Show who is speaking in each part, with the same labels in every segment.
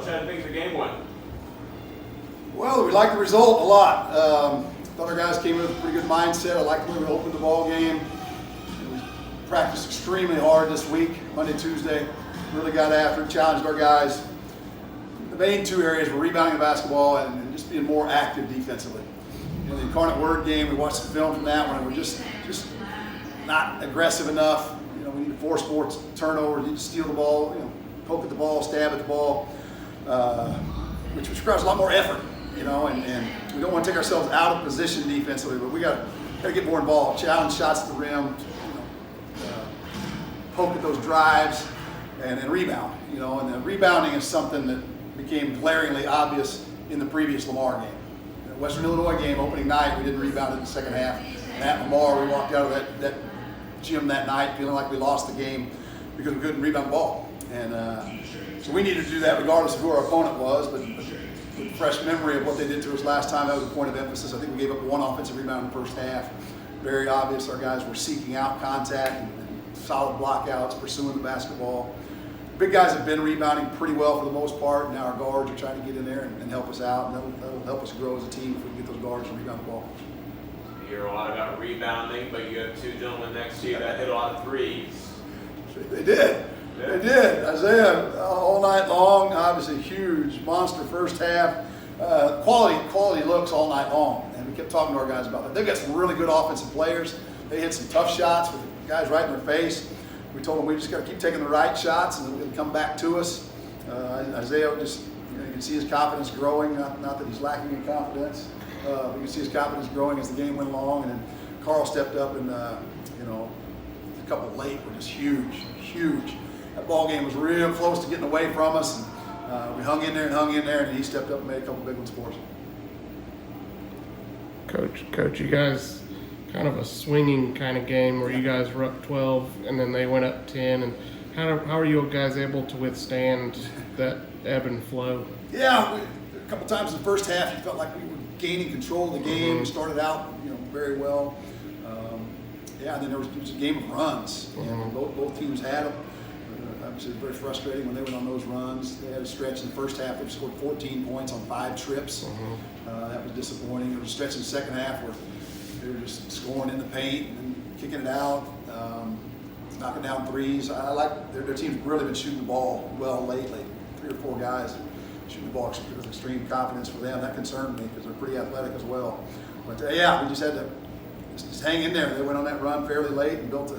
Speaker 1: Coach, how do you think the game went?
Speaker 2: Well, we liked the result a lot. Thought our guys came in with a pretty good mindset. I liked the way we opened the ball game. And we practiced extremely hard this week, Monday, Tuesday. Really got after it, challenged our guys. The main two areas were rebounding the basketball and just being more active defensively. You know, the Incarnate Word game, we watched some film from that one, and we're just not aggressive enough. You know, we need to force more turnovers, we need to steal the ball, you know, poke at the ball, stab at the ball, which requires a lot more effort. You know, and we don't want to take ourselves out of position defensively, but we got to get more involved, challenge shots at the rim, you know, poke at those drives, and rebound. You know, and the rebounding is something that became glaringly obvious in the previous Lamar game. The Western Illinois game, opening night, we didn't rebound in the second half. And at Lamar, we walked out of that gym that night feeling like we lost the game because we couldn't rebound the ball. And so we needed to do that regardless of who our opponent was, but with fresh memory of what they did to us last time, that was a point of emphasis. I think we gave up one offensive rebound in the first half. Very obvious our guys were seeking out contact and solid blockouts, pursuing the basketball. Big guys have been rebounding pretty well for the most part. Now our guards are trying to get in there and help us out, and that'll help us grow as a team if we can get those guards to rebound the ball.
Speaker 1: You hear a lot about rebounding, but you have two gentlemen next to you that hit a lot of threes.
Speaker 2: They did. They did. Isaiah all night long, obviously huge, monster first half. Quality looks all night long. And we kept talking to our guys about that. They've got some really good offensive players. They hit some tough shots with guys right in their face. We told them we just got to keep taking the right shots and it'll come back to us. Isaiah just, you can see his confidence growing. Not that he's lacking in confidence, but you can see his confidence growing as the game went along. And then Carl stepped up and, a couple late were just huge. That ball game was real close to getting away from us, and we hung in there, and he stepped up and made a couple big ones for us.
Speaker 3: Coach, you guys kind of a swinging kind of game where you guys were up 12 and then they went up 10, and how are you guys able to withstand that ebb and flow?
Speaker 2: Yeah, a couple times in the first half, you felt like we were gaining control of the game. We started out, very well. And then there was a game of runs. Both teams had them. Obviously, it was very frustrating when they went on those runs. They had a stretch in the first half. They scored 14 points on 5 trips. That was disappointing. There was a stretch in the second half where they were just scoring in the paint and kicking it out, knocking down threes. I like their team's really been shooting the ball well lately. 3 or 4 guys shooting the ball with extreme confidence for them. That concerned me because they're pretty athletic as well. But we just had to just hang in there. They went on that run fairly late and built a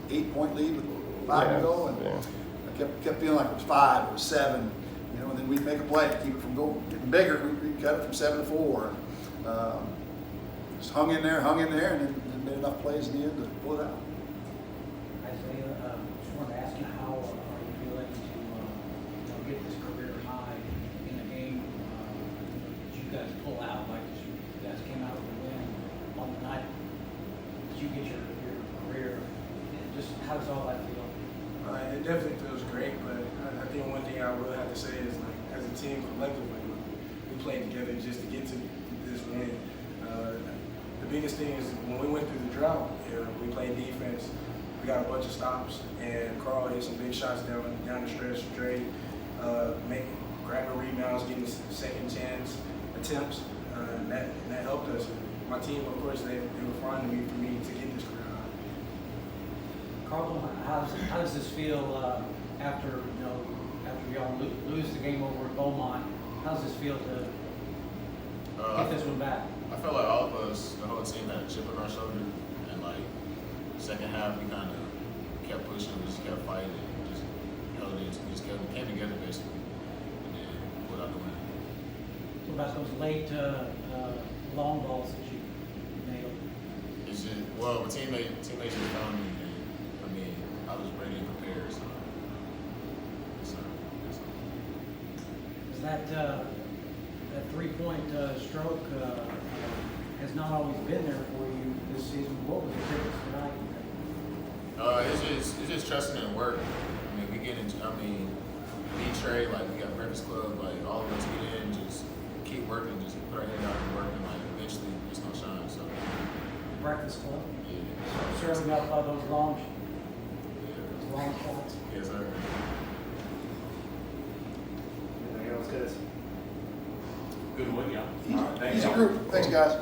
Speaker 2: 8-point lead with 5 to go, and I kept feeling like it was 5, it was 7, and then we'd make a play, keep it from getting bigger. We'd cut it from 7 to 4. Just hung in there, and then made enough plays in the end to pull it out.
Speaker 4: Isaiah, just wanted to ask you how are you feeling to get this career high in a game that you guys pull out, like you guys came out with a win on the night that you get your career, and just how does all that feel?
Speaker 5: It definitely feels great, but I think one thing I really have to say is, like, as a team collectively, we played together just to get to this win. The biggest thing is when we went through the drought, we played defense. We got a bunch of stops, and Carl hit some big shots down the stretch. Dre grabbing rebounds, getting second chance attempts, and that helped us. My team, of course, they were finding me for me to get this career high.
Speaker 4: Carl, how does this feel after y'all lose the game over at Beaumont? How does this feel to get this one back?
Speaker 6: I felt like all of us, the whole team, had a chip on our shoulder, and second half we kind of kept pushing, we just kept fighting, and just held it. We just came together basically, and then pulled out the win.
Speaker 4: What about those late long balls that you nailed?
Speaker 6: It's just, my teammates were found me, and I was ready and prepared. So,
Speaker 4: Is that 3-point stroke has not always been there for you this season? What was the difference tonight?
Speaker 6: It's just trusting and work. We get into, me, Trey, we got Breakfast Club, all of us get in, just keep working, just put our head out and work, and eventually it's gonna shine. So.
Speaker 4: Breakfast Club?
Speaker 6: Yeah.
Speaker 4: Serving up those long shots?
Speaker 6: Yes, sir.
Speaker 1: Good win, yeah. All right, thanks.
Speaker 2: Easy
Speaker 1: y'all.
Speaker 2: group. Thanks, guys.